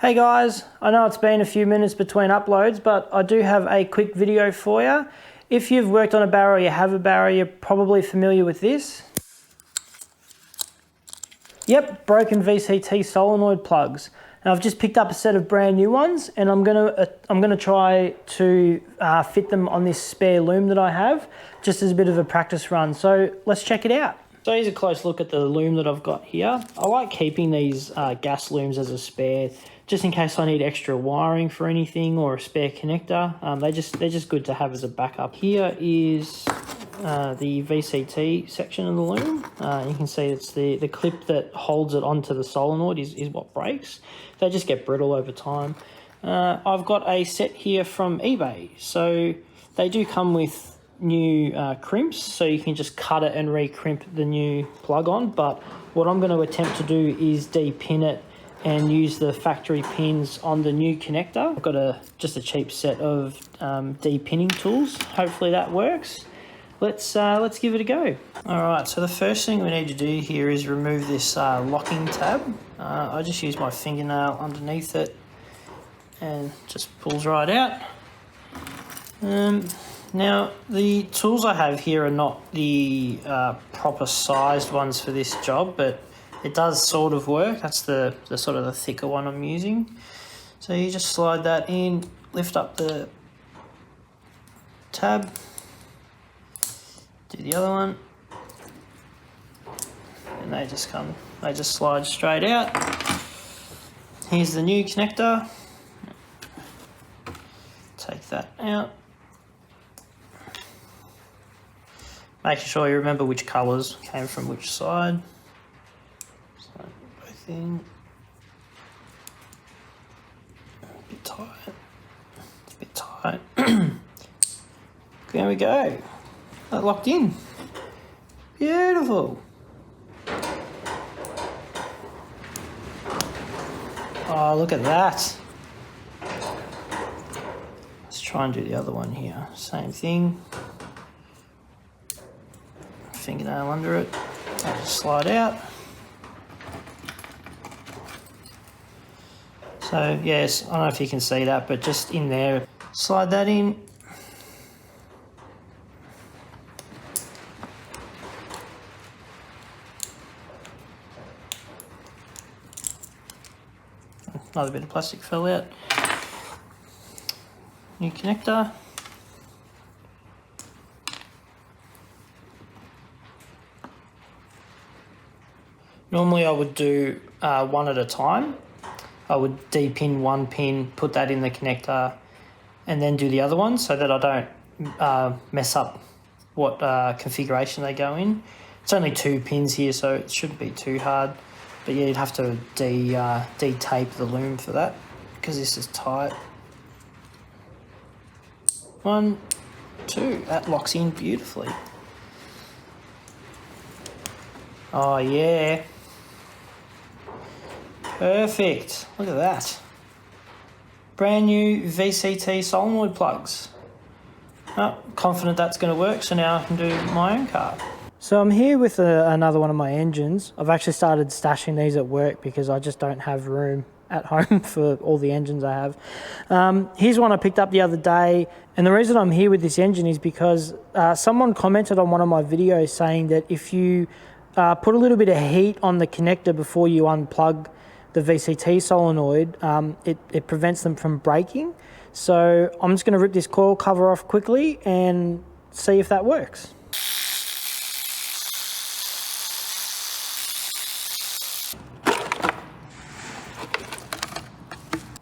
Hey guys, I know it's been a few minutes between uploads, but I do have a quick video for you. If you've worked on a barrow or you have a barrow, you're probably familiar with this. Yep, broken VCT solenoid plugs. Now I've just picked up a set of brand new ones, and I'm gonna try to fit them on this spare loom that I have, just as a bit of a practice run. So let's check it out. So here's a close look at the loom that I've got here. I like keeping these gas looms as a spare, just in case I need extra wiring for anything or a spare connector. They're just good to have as a backup. Here is the VCT section of the loom. You can see it's the clip that holds it onto the solenoid is what breaks. They just get brittle over time. I've got a set here from eBay. So they do come with new crimps, so you can just cut it and re-crimp the new plug on. But what I'm going to attempt to do is de-pin it and use the factory pins on the new connector. I've got just a cheap set of de-pinning tools. Hopefully that works. Let's give it a go. All right, so the first thing we need to do here is remove this locking tab. I just use my fingernail underneath it and just pulls right out. Now, the tools I have here are not the proper sized ones for this job, but it does sort of work. That's the sort of the thicker one I'm using. So you just slide that in, lift up the tab, do the other one, and they just slide straight out. Here's the new connector. Take that out. Making sure you remember which colours came from which side. So both in. A bit tight. It's a bit tight. There we go. That locked in. Beautiful. Oh, look at that. Let's try and do the other one here. Same thing. Fingernail under it, I'll just slide out. So yes, I don't know if you can see that, but just in there, slide that in. Another bit of plastic fell out. New connector. Normally I would do one at a time. I would de-pin one pin, put that in the connector, and then do the other one so that I don't mess up what configuration they go in. It's only 2 pins here, so it shouldn't be too hard. But yeah, you'd have to de-tape the loom for that because this is tight. 1, 2, that locks in beautifully. Oh yeah. Perfect. Look at that. Brand new VCT solenoid plugs. Oh, confident that's going to work, so now I can do my own car. So I'm here with another one of my engines. I've actually started stashing these at work because I just don't have room at home for all the engines I have. Here's one I picked up the other day, and the reason I'm here with this engine is because someone commented on one of my videos saying that if you put a little bit of heat on the connector before you unplug the VCT solenoid, it prevents them from breaking. So I'm just going to rip this coil cover off quickly and see if that works.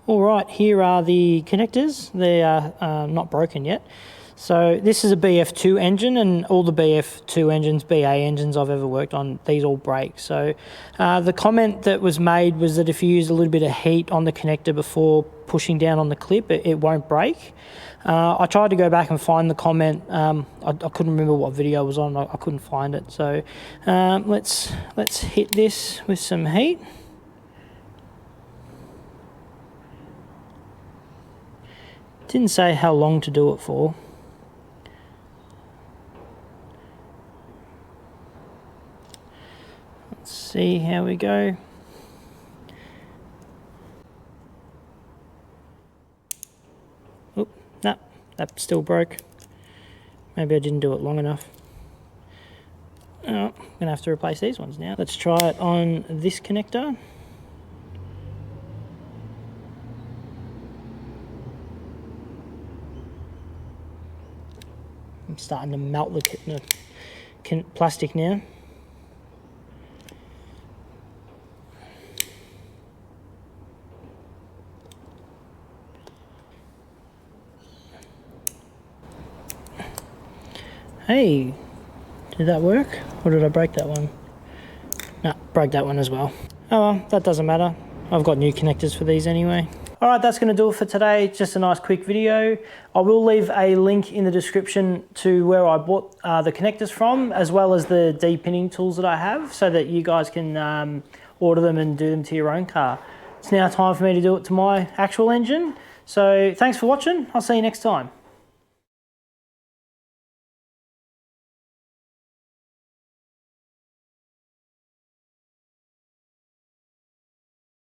All right, here are the connectors. They are not broken yet. So this is a BF2 engine, and all the BF2 engines, BA engines I've ever worked on, these all break. So the comment that was made was that if you use a little bit of heat on the connector before pushing down on the clip, it won't break. I tried to go back and find the comment. I couldn't remember what video it was on. I couldn't find it. So let's hit this with some heat. Didn't say how long to do it for. Let's see how we go. Oh, no, that still broke. Maybe I didn't do it long enough. Oh, I'm gonna have to replace these ones now. Let's try it on this connector. I'm starting to melt the plastic now. Hey, did that work? Or did I break that one? No, broke that one as well. Oh well, that doesn't matter. I've got new connectors for these anyway. All right, that's gonna do it for today. Just a nice quick video. I will leave a link in the description to where I bought the connectors from, as well as the de-pinning tools that I have, so that you guys can order them and do them to your own car. It's now time for me to do it to my actual engine. So thanks for watching. I'll see you next time.